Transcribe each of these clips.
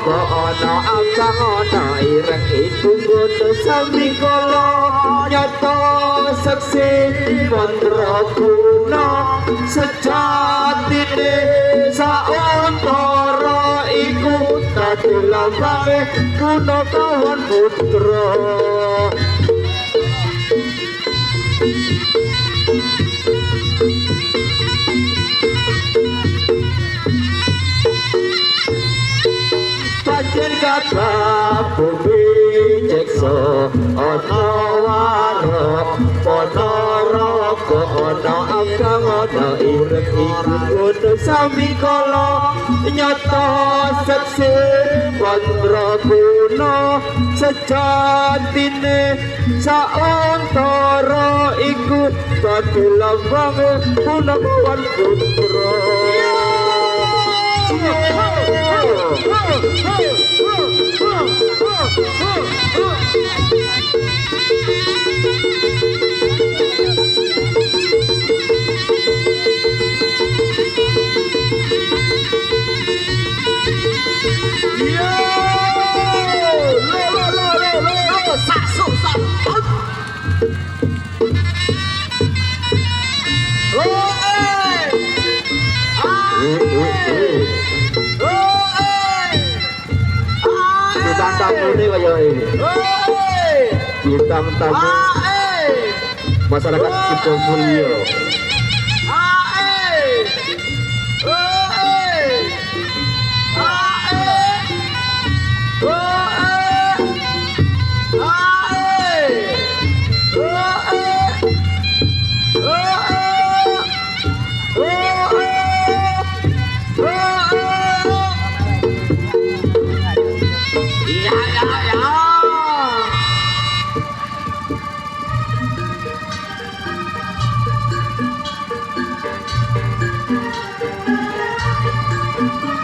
kok ana akang ana ireng iku ngono sami kala nyata seksi mantra guna sejatine sauntara iku dadi lambange guna kawan putra. Pancen kata bumi cekso ana warok ana roko ana akang ana ireng iku ngono sami kala nyata seksi mandraguna sejatine sauntara iku dadi lambange Gunawan Putra. Bintang tamu ini kaya ini. Bintang tamu masyarakat Sidomulyo.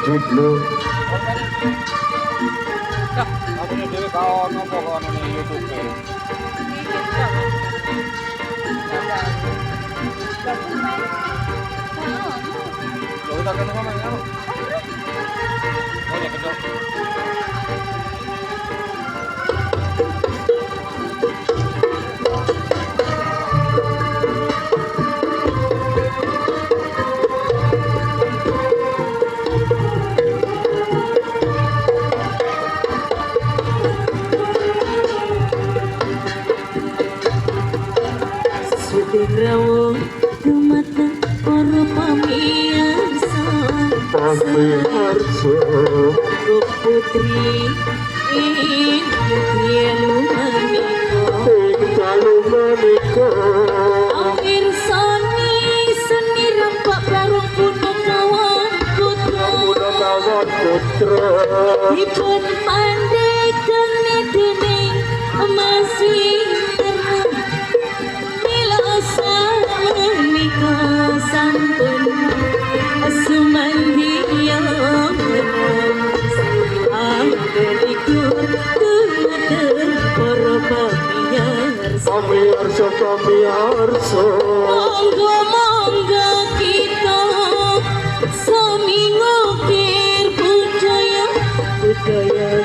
Judlo aku nih dewe kau nopo kau nih YouTube lo kita kan ngomong ya oh ya betul Rawo rumata para pamirsa putri Lumanika Amirsani seni rampak barong Gunawan Putra dipun pandaikan dening masih sampun sumandiya menas angkelikur tutur para pamirsa monggo kita sami ngukir budaya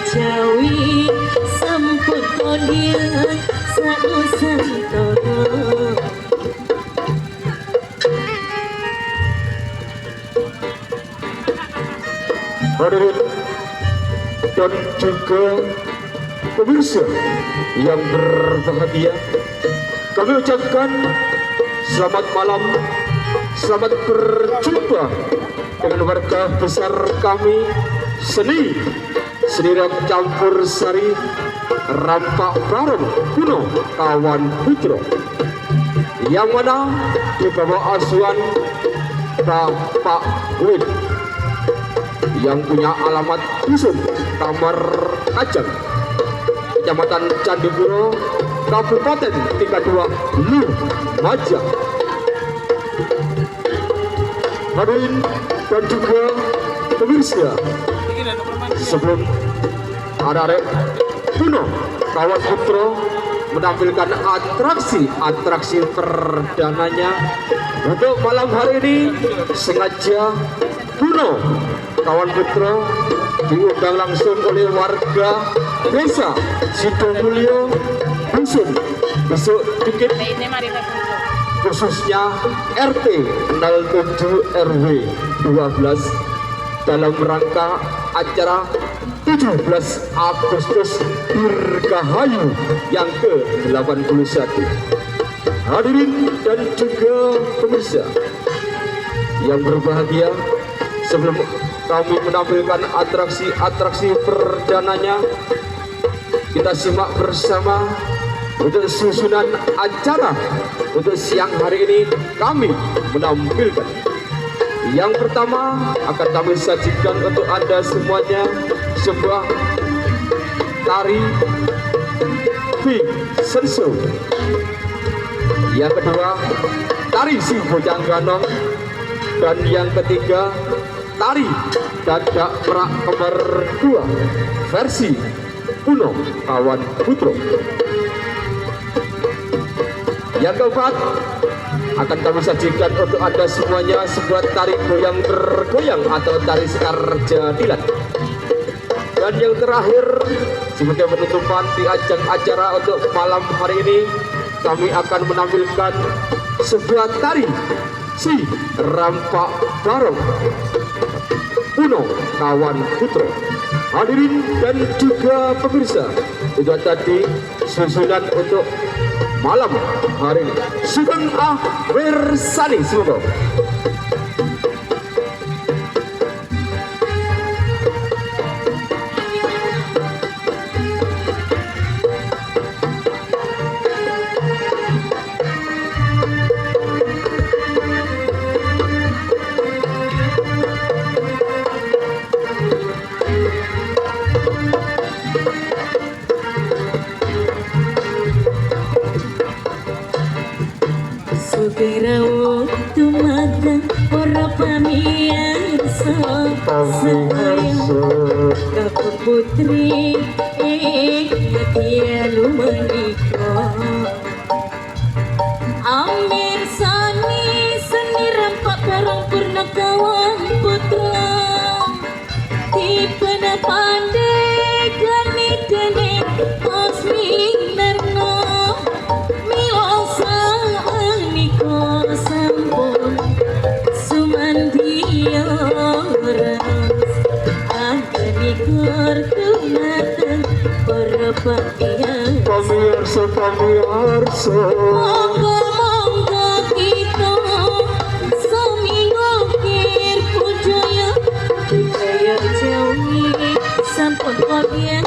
Jawi sampun kodian sausantara. Hadirin dan juga pemirsa yang berbahagia, kami ucapkan selamat malam, selamat berjumpa dengan warga besar kami seni campur sari rampak bareng Gunawan Putra, yang mana di bawah asuhan Bapak Win yang punya alamat dusun Kamar Kajang, Kecamatan Candipuro, Kabupaten 32 Lumajang. Hadirin dan juga pemirsa, sebelum anak-anak Gunawan Putra menampilkan atraksi perdananya untuk malam hari ini, sengaja Kuno kawan putra diundang langsung oleh warga desa Sidomulyo Dusun besok dikit khususnya RT 07 RW 12 dalam rangka acara 17 Agustus Dirgahayu yang ke-81. Hadirin dan juga pemirsa yang berbahagia, sebelum kami menampilkan atraksi-atraksi perdananya, kita simak bersama untuk susunan acara untuk siang hari ini kami menampilkan. Yang pertama akan kami sajikan untuk Anda semuanya sebuah tari Bing Senso. Yang kedua tari Si Bojang Ganong. Dan yang ketiga tari Dadak Merak Kembar 2 versi Kuno Kawan Putro. Yang keempat akan kami sajikan untuk Anda semuanya sebuah tari goyang bergoyang atau tari sekar jadilan. Dan yang terakhir sebagai penutupan di ajang acara untuk malam hari ini, kami akan menampilkan sebuah tari Si Rampak Barong Kuno Kawan Putro. Hadirin dan juga pemirsa, itu tadi susunan untuk malam hari ini. Sugeng Bersani semoga. Sugerawo tumagang para pamirsa sedaya Kakak putri Nadia Lumanika Amir Sani seni rampak barang purna kawan putra Tipena pandai gani dene Osmi Nerno Milosa Aniko Sampun Sumandioras Agani Kortumatan para pakaian Pamirsa Monggo kita sami ngukir pujaya Budaya Jawi sampun kopian